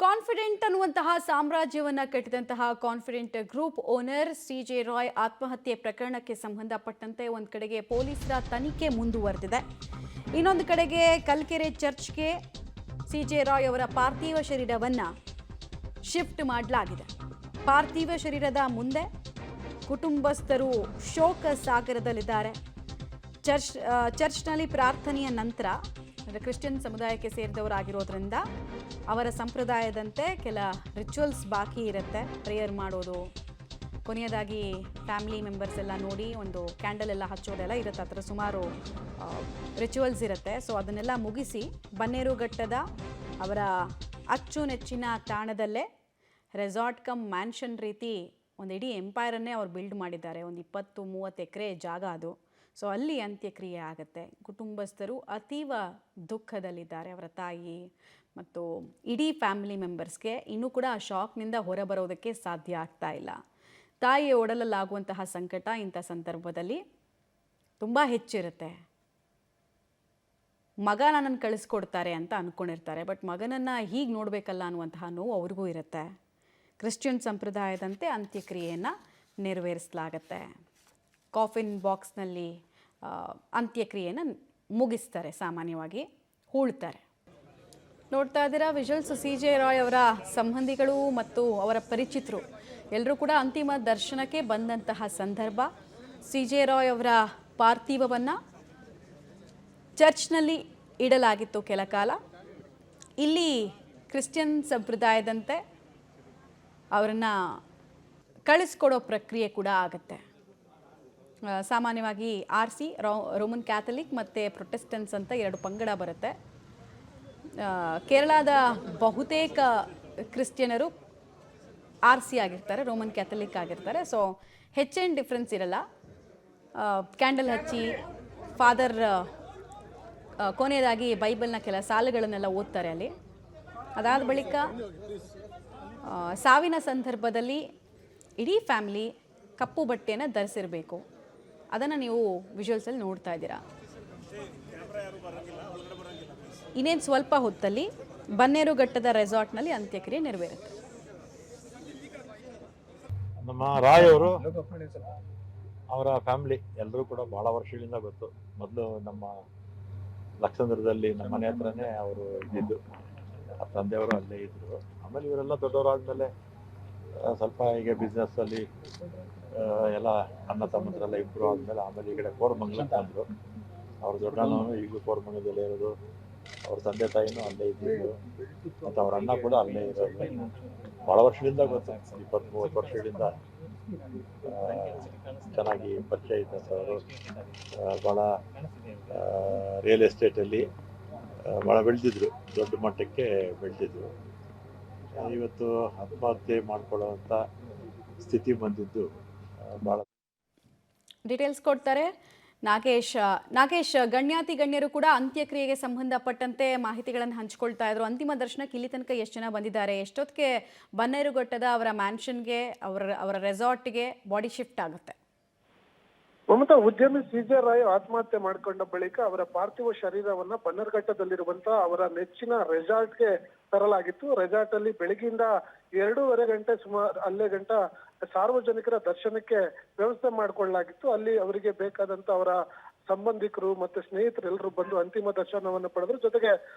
Confident ಅನ್ನುವಂತಹ ಸಾಮ್ರಾಜ್ಯವನ್ನು ಕಟ್ಟಿದಂತಹ confident group owner CJ Roy ಆತ್ಮಹತ್ಯೆ ಪ್ರಕರಣಕ್ಕೆ ಸಂಬಂಧಪಟ್ಟಂತೆ ಒಂದು ಕಡೆಗೆ ಪೊಲೀಸರ ತನಿಖೆ ಮುಂದುವರೆದಿದೆ. ಇನ್ನೊಂದು ಕಡೆಗೆ ಕಲ್ಕೆರೆ ಚರ್ಚ್ಗೆ ಸಿಜೆ ರಾಯ್ ಅವರ ಪಾರ್ಥಿವ ಶರೀರವನ್ನು ಶಿಫ್ಟ್ ಮಾಡಲಾಗಿದೆ. ಪಾರ್ಥಿವ ಶರೀರದ ಮುಂದೆ ಕುಟುಂಬಸ್ಥರು ಶೋಕ ಸಾಗರದಲ್ಲಿದ್ದಾರೆ. ಚರ್ಚ್ನಲ್ಲಿ ಪ್ರಾರ್ಥನೆಯ ನಂತರ ಕ್ರಿಶ್ಚಿಯನ್ ಸಮುದಾಯಕ್ಕೆ ಸೇರಿದವರಾಗಿರೋದ್ರಿಂದ ಅವರ ಸಂಪ್ರದಾಯದಂತೆ ಕೆಲ ರಿಚುವಲ್ಸ್ ಬಾಕಿ ಇರುತ್ತೆ. ಪ್ರೇಯರ್ ಮಾಡೋದು, ಕೊನೆಯದಾಗಿ ಫ್ಯಾಮಿಲಿ ಮೆಂಬರ್ಸ್ ಎಲ್ಲ ನೋಡಿ ಒಂದು ಕ್ಯಾಂಡಲ್ ಎಲ್ಲ ಹಚ್ಚೋದೆಲ್ಲ ಇರುತ್ತೆ. ಆ ಥರ ಸುಮಾರು ರಿಚುವಲ್ಸ್ ಇರುತ್ತೆ. ಸೊ ಅದನ್ನೆಲ್ಲ ಮುಗಿಸಿ ಬನ್ನೇರುಘಟ್ಟದ ಅವರ ಅಚ್ಚುನೆಚ್ಚಿನ ತಾಣದಲ್ಲೇ ರೆಸಾರ್ಟ್ ಕಮ್ ಮ್ಯಾನ್ಷನ್ ರೀತಿ ಒಂದು ಇಡೀ ಎಂಪೈರನ್ನೇ ಅವ್ರು ಬಿಲ್ಡ್ ಮಾಡಿದ್ದಾರೆ. ಒಂದು 20-30 ಎಕರೆ ಜಾಗ ಅದು. ಸೊ ಅಲ್ಲಿ ಅಂತ್ಯಕ್ರಿಯೆ ಆಗುತ್ತೆ. ಕುಟುಂಬಸ್ಥರು ಅತೀವ ದುಃಖದಲ್ಲಿದ್ದಾರೆ. ಅವರ ತಾಯಿ ಮತ್ತು ಇಡೀ ಫ್ಯಾಮಿಲಿ ಮೆಂಬರ್ಸ್ಗೆ ಇನ್ನೂ ಕೂಡ ಆ ಶಾಕ್ನಿಂದ ಹೊರಬರೋದಕ್ಕೆ ಸಾಧ್ಯ ಆಗ್ತಾ ಇಲ್ಲ. ತಾಯಿಯ ಒಡಲಲ್ಲಾಗುವಂತಹ ಸಂಕಟ ಇಂಥ ಸಂದರ್ಭದಲ್ಲಿ ತುಂಬ ಹೆಚ್ಚಿರುತ್ತೆ. ಮಗ ನನ್ನನ್ನು ಕಳಿಸ್ಕೊಡ್ತಾರೆ ಅಂತ ಅಂದ್ಕೊಂಡಿರ್ತಾರೆ, ಬಟ್ ಮಗನನ್ನು ಹೀಗೆ ನೋಡಬೇಕಲ್ಲ ಅನ್ನುವಂತಹ ನೋವು ಅವ್ರಿಗೂ ಇರುತ್ತೆ. ಕ್ರಿಶ್ಚಿಯನ್ ಸಂಪ್ರದಾಯದಂತೆ ಅಂತ್ಯಕ್ರಿಯೆಯನ್ನು ನೆರವೇರಿಸಲಾಗತ್ತೆ. ಕಾಫಿನ್ ಬಾಕ್ಸ್ನಲ್ಲಿ ಅಂತ್ಯಕ್ರಿಯೆಯನ್ನು ಮುಗಿಸ್ತಾರೆ. ಸಾಮಾನ್ಯವಾಗಿ ಹೂಳ್ತಾರೆ. ನೋಡ್ತಾ ಇದ್ದೀರಾ ವಿಜುವಲ್ಸ್. ಸಿಜೆ ರಾಯ್ ಅವರ ಸಂಬಂಧಿಗಳು ಮತ್ತು ಅವರ ಪರಿಚಿತರು ಎಲ್ಲರೂ ಕೂಡ ಅಂತಿಮ ದರ್ಶನಕ್ಕೆ ಬಂದಂತಹ ಸಂದರ್ಭ. ಸಿಜೆ ರಾಯ್ ಅವರ ಪಾರ್ಥಿವವನ್ನು ಚರ್ಚ್ನಲ್ಲಿ ಇಡಲಾಗಿತ್ತು ಕೆಲ ಕಾಲ. ಇಲ್ಲಿ ಕ್ರಿಶ್ಚಿಯನ್ ಸಂಪ್ರದಾಯದಂತೆ ಅವರನ್ನು ಕಳಿಸ್ಕೊಡೋ ಪ್ರಕ್ರಿಯೆ ಕೂಡ ಆಗುತ್ತೆ. ಸಾಮಾನ್ಯವಾಗಿ RC ರೋಮನ್ ಕ್ಯಾಥಲಿಕ್ ಮತ್ತು ಪ್ರೊಟೆಸ್ಟೆಂಟ್ಸ್ ಅಂತ 2 ಪಂಗಡ ಬರುತ್ತೆ. ಕೇರಳದ ಬಹುತೇಕ ಕ್ರಿಶ್ಚಿಯನರು RC ಆಗಿರ್ತಾರೆ, ರೋಮನ್ ಕ್ಯಾಥಲಿಕ್ ಆಗಿರ್ತಾರೆ. ಸೊ ಹೆಚ್ಚೇನು ಡಿಫ್ರೆನ್ಸ್ ಇರಲ್ಲ. ಕ್ಯಾಂಡಲ್ ಹಚ್ಚಿ ಫಾದರ್ ಕೊನೆಯದಾಗಿ ಬೈಬಲ್ನ ಕೆಲ ಸಾಲುಗಳನ್ನೆಲ್ಲ ಓದ್ತಾರೆ ಅಲ್ಲಿ. ಅದಾದ ಬಳಿಕ ಸಾವಿನ ಸಂದರ್ಭದಲ್ಲಿ ಇಡೀ ಫ್ಯಾಮಿಲಿ ಕಪ್ಪು ಬಟ್ಟೆಯನ್ನು ಧರಿಸಿರಬೇಕು. ಅದನ್ನು ನೀವು ವಿಜುವಲ್ಸಲ್ಲಿ ನೋಡ್ತಾ ಇದ್ದೀರಾ. ಇನ್ನೇನು ಸ್ವಲ್ಪ ಹೊತ್ತಲ್ಲಿ ಬನ್ನೇರುಘಟ್ಟದ ರೆಸಾರ್ಟ್ನಲ್ಲಿ ಅಂತ್ಯಕ್ರಿಯೆ ನೆರವೇರುತ್ತೆ. ನಮ್ಮ ರಾಯ್ ಅವರು ಅವರ ಫ್ಯಾಮಿಲಿ ಎಲ್ಲರೂ ಕೂಡ ಬಹಳ ವರ್ಷಗಳಿಂದ ಗೊತ್ತು. ಮೊದಲು ನಮ್ಮ ಲಕ್ಷಂದ್ರದಲ್ಲಿ ನಮ್ಮ ಮನೆ ಹತ್ರನೇ ಅವರು ಇದ್ದಿದ್ದು. ತಂದೆಯವರು ಅಲ್ಲೇ ಇದ್ರು. ಆಮೇಲೆ ಇವರೆಲ್ಲ ದೊಡ್ಡವರಾದ್ಮೇಲೆ ಸ್ವಲ್ಪ ಹೀಗೆ ಬಿಸ್ನೆಸ್ ಅಲ್ಲಿ ಎಲ್ಲ ಅಣ್ಣ ತಮ್ಮಂದ್ರೆಲ್ಲ ಇಂಪ್ರೂವ್ ಆದ್ಮೇಲೆ ಆಮೇಲೆ ಈ ಕಡೆ ಕೋರಮಂಗಲಕ್ಕೆ ಬಂದ್ರು. ಅವ್ರ ದೊಡ್ಡಣ್ಣನು ಈಗಲೂ ಕೋರಮಂಗಲದಲ್ಲೇ ಇರೋದು. ಅವ್ರ ತಂದೆ ತಾಯಿನೂ ಅಲ್ಲೇ ಇದ್ದಿದ್ದು ಮತ್ತು ಅವ್ರ ಅಣ್ಣ ಕೂಡ ಅಲ್ಲೇ ಇರೋದು. ಭಾಳ ವರ್ಷಗಳಿಂದ ಗೊತ್ತು, 20-30 ವರ್ಷಗಳಿಂದ ಚೆನ್ನಾಗಿ ಪರಿಚಯ ಇದ್ದಂಥವರು. ಭಾಳ ರಿಯಲ್ ಎಸ್ಟೇಟಲ್ಲಿ ಭಾಳ ಬೆಳೆದಿದ್ರು, ದೊಡ್ಡ ಮಟ್ಟಕ್ಕೆ ಬೆಳೆದಿದ್ರು. ಇವತ್ತು ಆತ್ಮಹತ್ಯೆ ಮಾಡ್ಕೊಳ್ಳೋವಂಥ ಸ್ಥಿತಿ ಬಂದಿದ್ದು ಭಾಳ. ಡೀಟೇಲ್ಸ್ ಕೊಡ್ತಾರೆ ನಾಗೇಶ್. ಗಣ್ಯಾತಿ ಗಣ್ಯರು ಕೂಡ ಅಂತ್ಯಕ್ರಿಯೆಗೆ ಸಂಬಂಧಪಟ್ಟಂತೆ ಮಾಹಿತಿಗಳನ್ನು ಹಂಚ್ಕೊಳ್ತಾ ಇದ್ರು. ಅಂತಿಮ ದರ್ಶನಕ್ಕೆ ಇಲ್ಲಿ ತನಕ ಎಷ್ಟು ಜನ ಬಂದಿದ್ದಾರೆ, ಎಷ್ಟೊತ್ತಿಗೆ ಬನ್ನೇರುಘಟ್ಟದ ಅವರ ಮ್ಯಾನ್ಷನ್ಗೆ ಅವರ ರೆಸಾರ್ಟ್ಗೆ ಬಾಡಿ ಶಿಫ್ಟ್ ಆಗುತ್ತೆ? ಮಮತಾ, ಉದ್ಯಮಿ ಸಿಜೆ ರಾಯ್ ಆತ್ಮಹತ್ಯೆ ಮಾಡಿಕೊಂಡ ಬಳಿಕ ಅವರ ಪಾರ್ಥಿವ ಶರೀರವನ್ನ ಬನ್ನೇರುಘಟ್ಟದಲ್ಲಿರುವಂತಹ ಅವರ ನೆಚ್ಚಿನ ರೆಸಾರ್ಟ್ಗೆ ತರಲಾಗಿತ್ತು. ರೆಸಾರ್ಟ್ ಅಲ್ಲಿ ಬೆಳಗಿಂದ 2:30 ಗಂಟೆ ಸುಮಾರು ಅಲ್ಲೇ ಗಂಟ ಸಾರ್ವಜನಿಕರ ದರ್ಶನಕ್ಕೆ ವ್ಯವಸ್ಥೆ ಮಾಡಿಕೊಳ್ಳಲಾಗಿತ್ತು. ಅಲ್ಲಿ ಅವರಿಗೆ ಬೇಕಾದಂತ ಅವರ ಸಂಬಂಧಿಕರು ಮತ್ತೆ ಸ್ನೇಹಿತರೆಲ್ಲರೂ ಬಂದು ಅಂತಿಮ ದರ್ಶನವನ್ನು ಪಡೆದರು. ಜೊತೆಗೆ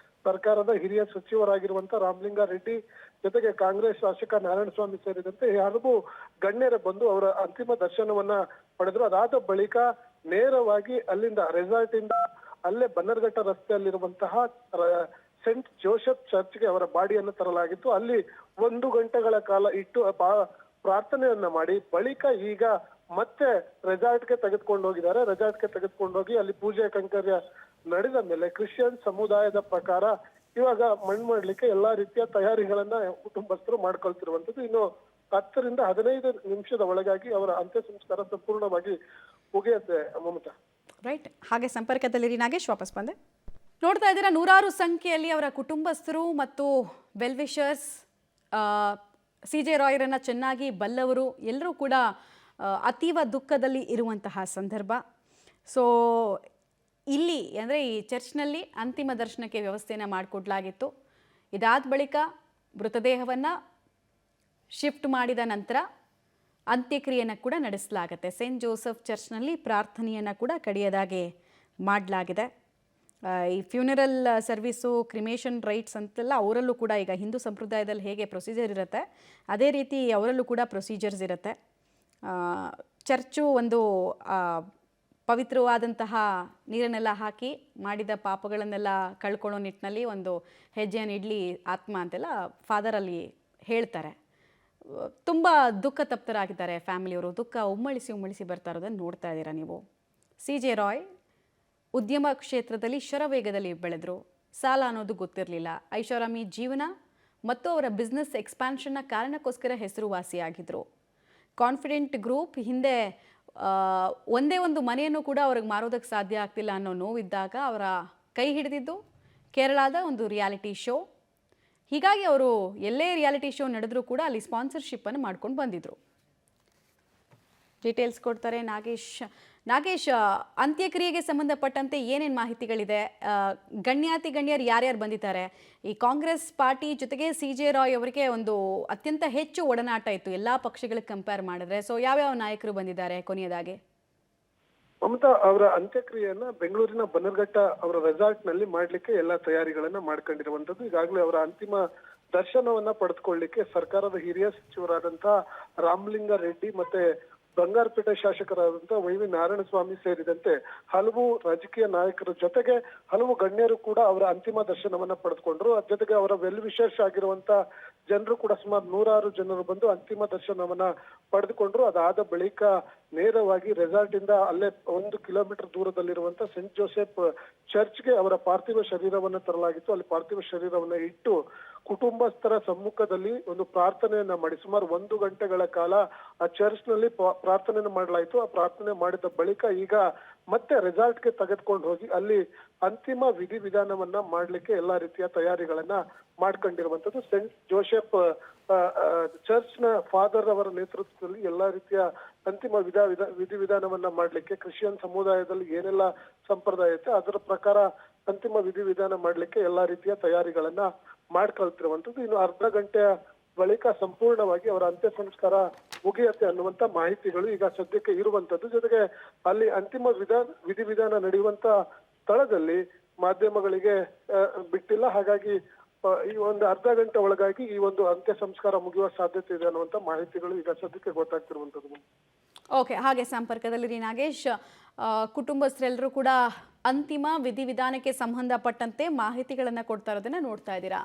ಸರ್ಕಾರದ ಹಿರಿಯ ಸಚಿವರಾಗಿರುವಂತ ರಾಮಲಿಂಗಾರೆಡ್ಡಿ, ಜೊತೆಗೆ ಕಾಂಗ್ರೆಸ್ ಶಾಸಕ ನಾರಾಯಣಸ್ವಾಮಿ ಸೇರಿದಂತೆ ಹಲವು ಗಣ್ಯರ ಬಂದು ಅವರ ಅಂತಿಮ ದರ್ಶನವನ್ನ ಪಡೆದ್ರು. ಅದಾದ ಬಳಿಕ ನೇರವಾಗಿ ಅಲ್ಲಿಂದ ರೆಸಾರ್ಟ್ ಇಂದ ಅಲ್ಲೇ ಬನ್ನೇರುಘಟ್ಟ ರಸ್ತೆಯಲ್ಲಿರುವಂತಹ ಸೆಂಟ್ ಜೋಸೆಫ್ ಚರ್ಚ್ಗೆ ಅವರ ಬಾಡಿಯನ್ನು ತರಲಾಗಿತ್ತು. ಅಲ್ಲಿ 1 ಗಂಟೆಗಳ ಕಾಲ ಇಟ್ಟು ಪ್ರಾರ್ಥನೆಯನ್ನ ಮಾಡಿ ಬಳಿಕ ಈಗ ಮತ್ತೆ ರೆಸಾರ್ಟ್ಗೆ ತೆಗೆದುಕೊಂಡು ಹೋಗಿದ್ದಾರೆ. ರೆಸಾರ್ಟ್ಗೆ ತೆಗೆದುಕೊಂಡು ಹೋಗಿ ಅಲ್ಲಿ ಪೂಜೆ ಕೈಂಕರ್ಯ ನಡೆದ ಮೇಲೆ ಕ್ರಿಶ್ಚಿಯನ್ ಸಮುದಾಯದ ಪ್ರಕಾರ ಇವಾಗ ಮಣ್ಣು ಮಾಡ್ಲಿಕ್ಕೆ ಎಲ್ಲಾ ರೀತಿಯ ತಯಾರಿಗಳನ್ನ ಕುಟುಂಬಸ್ಥರು ಮಾಡ್ಕೊಳ್ತಿರುವಂತದ್ದು. ಇನ್ನು 10ರಿಂದ 15 ನಿಮಿಷದ ಒಳಗಾಗಿ ಅವರ ಅಂತ್ಯ ಸಂಸ್ಕಾರ ಸಂಪೂರ್ಣವಾಗಿ ಮುಗಿಯುತ್ತೆ. ಮಮತಾ, ರೈಟ್. ಹಾಗೆ ಸಂಪರ್ಕದಲ್ಲಿರಿ ನಾಗೇಶ್. ವಾಪಸ್ ಬಂದೆ. ನೋಡ್ತಾ ಇದ್ದೀರಾ, ನೂರಾರು ಸಂಖ್ಯೆಯಲ್ಲಿ ಅವರ ಕುಟುಂಬಸ್ಥರು ಮತ್ತು ವೆಲ್ವಿಷರ್ಸ್, ಸಿಜೆ ರಾಯರನ್ನು ಚೆನ್ನಾಗಿ ಬಲ್ಲವರು ಎಲ್ಲರೂ ಕೂಡ ಅತೀವ ದುಃಖದಲ್ಲಿ ಇರುವಂತಹ ಸಂದರ್ಭ. ಸೊ ಇಲ್ಲಿ ಅಂದರೆ ಈ ಚರ್ಚ್ನಲ್ಲಿ ಅಂತಿಮ ದರ್ಶನಕ್ಕೆ ವ್ಯವಸ್ಥೆಯನ್ನು ಮಾಡಿಕೊಡ್ಲಾಗಿತ್ತು. ಇದಾದ ಬಳಿಕ ಮೃತದೇಹವನ್ನು ಶಿಫ್ಟ್ ಮಾಡಿದ ನಂತರ ಅಂತ್ಯಕ್ರಿಯೆಯನ್ನು ಕೂಡ ನಡೆಸಲಾಗುತ್ತೆ. ಸೇಂಟ್ ಜೋಸೆಫ್ ಚರ್ಚ್ನಲ್ಲಿ ಪ್ರಾರ್ಥನೆಯನ್ನು ಕೂಡ ಕಡೆಯದಾಗಿ ಮಾಡಲಾಗಿದೆ. ಈ ಫ್ಯೂನರಲ್ ಸರ್ವಿಸು, ಕ್ರಿಮೇಷನ್ ರೈಟ್ಸ್ ಅಂತೆಲ್ಲ ಅವರಲ್ಲೂ ಕೂಡ ಈಗ ಹಿಂದೂ ಸಂಪ್ರದಾಯದಲ್ಲಿ ಹೇಗೆ ಪ್ರೊಸೀಜರ್ ಇರುತ್ತೆ ಅದೇ ರೀತಿ ಅವರಲ್ಲೂ ಕೂಡ ಪ್ರೊಸೀಜರ್ಸ್ ಇರುತ್ತೆ. ಚರ್ಚು ಒಂದು ಪವಿತ್ರವಾದಂತಹ ನೀರನ್ನೆಲ್ಲ ಹಾಕಿ ಮಾಡಿದ ಪಾಪಗಳನ್ನೆಲ್ಲ ಕಳ್ಕೊಳ್ಳೋ ನಿಟ್ಟಿನಲ್ಲಿ ಒಂದು ಹೆಜ್ಜೆಯನ್ನು ಇಡಲಿ ಆತ್ಮ ಅಂತೆಲ್ಲ ಫಾದರಲ್ಲಿ ಹೇಳ್ತಾರೆ. ತುಂಬ ದುಃಖ ತಪ್ತರಾಗಿದ್ದಾರೆ ಫ್ಯಾಮಿಲಿಯವರು. ದುಃಖ ಉಮ್ಮಳಿಸಿ ಬರ್ತಾ ಇರೋದನ್ನು ನೋಡ್ತಾ ಇದ್ದೀರಾ ನೀವು. CJ ರಾಯ್ ಉದ್ಯಮ ಕ್ಷೇತ್ರದಲ್ಲಿ ಶರವೇಗದಲ್ಲಿ ಬೆಳೆದರು. ಸಾಲ ಅನ್ನೋದು ಗೊತ್ತಿರಲಿಲ್ಲ. ಐಷಾರಾಮಿ ಜೀವನ ಮತ್ತು ಅವರ ಬಿಸ್ನೆಸ್ ಎಕ್ಸ್ಪ್ಯಾನ್ಷನ್ನ ಕಾರಣಕ್ಕೋಸ್ಕರ ಹೆಸರುವಾಸಿಯಾಗಿದ್ದರು. ಕಾನ್ಫಿಡೆಂಟ್ ಗ್ರೂಪ್ ಹಿಂದೆ ಒಂದೇ ಒಂದು ಮನೆಯನ್ನು ಕೂಡ ಅವ್ರಿಗೆ ಮಾರೋದಕ್ಕೆ ಸಾಧ್ಯ ಆಗ್ತಿಲ್ಲ ಅನ್ನೋ ನೋವಿದ್ದಾಗ ಅವರ ಕೈ ಹಿಡಿದಿದ್ದು ಕೇರಳದ ಒಂದು ರಿಯಾಲಿಟಿ ಶೋ. ಹೀಗಾಗಿ ಅವರು ಎಲ್ಲೇ ರಿಯಾಲಿಟಿ ಶೋ ನಡೆದರೂ ಕೂಡ ಅಲ್ಲಿ ಸ್ಪಾನ್ಸರ್ಶಿಪ್ಪನ್ನು ಮಾಡ್ಕೊಂಡು ಬಂದಿದ್ದರು. ಡೀಟೇಲ್ಸ್ ಕೊಡ್ತಾರೆ ನಾಗೇಶ್. ಅಂತ್ಯಕ್ರಿಯೆಗೆ ಸಂಬಂಧಪಟ್ಟಂತೆ ಏನೇನು ಮಾಹಿತಿಗಳಿದೆ? ಗಣ್ಯರು ಯಾರ್ಯಾರು ಬಂದಿದ್ದಾರೆ? ಈ ಕಾಂಗ್ರೆಸ್ ಪಾರ್ಟಿ ಜೊತೆಗೆ CJ ರಾಯ್ ಅವರಿಗೆ ಒಂದು ಅತ್ಯಂತ ಹೆಚ್ಚು ಒಡನಾಟ ಇತ್ತು ಎಲ್ಲ ಪಕ್ಷಗಳಿಗೆ ಕಂಪೇರ್ ಮಾಡಿದ್ರೆ. ಸೊ ಯಾವ್ಯಾವ ನಾಯಕರು ಬಂದಿದ್ದಾರೆ ಕೊನೆಯದಾಗಿ? ಮಮತಾ ಅವರ ಅಂತ್ಯಕ್ರಿಯೆಯನ್ನ ಬೆಂಗಳೂರಿನ ಬನ್ನರ್ಘಟ್ಟ ಅವರ ರೆಸಾರ್ಟ್ ನಲ್ಲಿ ಮಾಡ್ಲಿಕ್ಕೆ ಎಲ್ಲಾ ತಯಾರಿಗಳನ್ನ ಮಾಡ್ಕೊಂಡಿರುವಂತದ್ದು. ಈಗಾಗಲೇ ಅವರ ಅಂತಿಮ ದರ್ಶನವನ್ನ ಪಡೆದುಕೊಳ್ಳಿಕ್ಕೆ ಸರ್ಕಾರದ ಹಿರಿಯ ಸಚಿವರಾದಂತಹ ರಾಮಲಿಂಗ ರೆಡ್ಡಿ ಮತ್ತೆ ಬಂಗಾರಪೇಟೆ ಶಾಸಕರಾದಂತಹ ವೈವಿ ನಾರಾಯಣಸ್ವಾಮಿ ಸೇರಿದಂತೆ ಹಲವು ರಾಜಕೀಯ ನಾಯಕರ ಜೊತೆಗೆ ಹಲವು ಗಣ್ಯರು ಕೂಡ ಅವರ ಅಂತಿಮ ದರ್ಶನವನ್ನ ಪಡೆದುಕೊಂಡ್ರು. ಅದ್ರ ಜೊತೆಗೆ ಅವರ ವೆಲ್ ವಿಶೇಷ ಆಗಿರುವಂತ ಜನರು ಕೂಡ ಸುಮಾರು 100 ಜನರು ಬಂದು ಅಂತಿಮ ದರ್ಶನವನ್ನ ಪಡೆದುಕೊಂಡ್ರು. ಅದಾದ ಬಳಿಕ ನೇರವಾಗಿ ರೆಸಾರ್ಟ್ ಇಂದ ಅಲ್ಲೇ 1 ಕಿಲೋಮೀಟರ್ ದೂರದಲ್ಲಿರುವಂತ ಸೇಂಟ್ ಜೋಸೆಫ್ ಚರ್ಚ್ಗೆ ಅವರ ಪಾರ್ಥಿವ ಶರೀರವನ್ನ ತರಲಾಗಿತ್ತು. ಅಲ್ಲಿ ಪಾರ್ಥಿವ ಶರೀರವನ್ನ ಇಟ್ಟು ಕುಟುಂಬಸ್ಥರ ಸಮ್ಮುಖದಲ್ಲಿ ಒಂದು ಪ್ರಾರ್ಥನೆಯನ್ನ ಮಾಡಿ ಸುಮಾರು 1 ಗಂಟೆಗಳ ಕಾಲ ಆ ಚರ್ಚ್ ನಲ್ಲಿ ಪ್ರಾರ್ಥನೆಯನ್ನು ಮಾಡಲಾಯಿತು. ಆ ಪ್ರಾರ್ಥನೆ ಮಾಡಿದ ಬಳಿಕ ಈಗ ಮತ್ತೆ ರೆಸಾರ್ಟ್ಗೆ ತೆಗೆದುಕೊಂಡು ಹೋಗಿ ಅಲ್ಲಿ ಅಂತಿಮ ವಿಧಿವಿಧಾನವನ್ನ ಮಾಡ್ಲಿಕ್ಕೆ ಎಲ್ಲಾ ರೀತಿಯ ತಯಾರಿಗಳನ್ನ ಮಾಡ್ಕೊಂಡಿರುವಂತದ್ದು. ಸೇಂಟ್ ಜೋಸೆಫ್ ಚರ್ಚ್ ನ ಫಾದರ್ ಅವರ ನೇತೃತ್ವದಲ್ಲಿ ಎಲ್ಲಾ ರೀತಿಯ ಅಂತಿಮ ವಿಧಿವಿಧಾನವನ್ನ ಮಾಡ್ಲಿಕ್ಕೆ ಕ್ರಿಶ್ಚಿಯನ್ ಸಮುದಾಯದಲ್ಲಿ ಏನೆಲ್ಲ ಸಂಪ್ರದಾಯ ಇರುತ್ತೆ ಅದರ ಪ್ರಕಾರ ಅಂತಿಮ ವಿಧಿವಿಧಾನ ಮಾಡ್ಲಿಕ್ಕೆ ಎಲ್ಲಾ ರೀತಿಯ ತಯಾರಿಗಳನ್ನ ಮಾಡ್ಕೊಳ್ತಿರುವಂತದ್ದು. ಇನ್ನು ಅರ್ಧ ಗಂಟೆಯ ಬಳಿಕ ಸಂಪೂರ್ಣವಾಗಿ ಅವರ ಅಂತ್ಯ ಸಂಸ್ಕಾರ ಮುಗಿಯತ್ತೆ ಅನ್ನುವಂತ ಮಾಹಿತಿಗಳು ಈಗ ಸದ್ಯಕ್ಕೆ ಇರುವಂತದ್ದು. ಜೊತೆಗೆ ಅಲ್ಲಿ ಅಂತಿಮ ವಿಧಿವಿಧಾನ ನಡೆಯುವಂತ ಸ್ಥಳದಲ್ಲಿ ಮಾಧ್ಯಮಗಳಿಗೆ ಬಿಟ್ಟಿಲ್ಲ. ಹಾಗಾಗಿ ಈ ಒಂದು ಅರ್ಧ ಗಂಟೆ ಒಳಗಾಗಿ ಈ ಒಂದು ಅಂತ್ಯ ಸಂಸ್ಕಾರ ಮುಗಿಯುವ ಸಾಧ್ಯತೆ ಇದೆ ಅನ್ನುವಂತ ಮಾಹಿತಿಗಳು ಈಗ ಸದ್ಯಕ್ಕೆ ಗೊತ್ತಾಗ್ತಿರುವಂತದ್ದು. ಓಕೆ, ಹಾಗೆ ಸಂಪರ್ಕದಲ್ಲಿರಿ ನಾಗೇಶ್. ಕುಟುಂಬಸ್ಥರೆಲ್ಲರೂ ಕೂಡ ಅಂತಿಮ ವಿಧಿವಿಧಾನಕ್ಕೆ ಸಂಬಂಧಪಟ್ಟಂತೆ ಮಾಹಿತಿಗಳನ್ನು ಕೊಡ್ತಾ ಇರೋದನ್ನ ನೋಡ್ತಾ ಇದ್ದೀರಾ?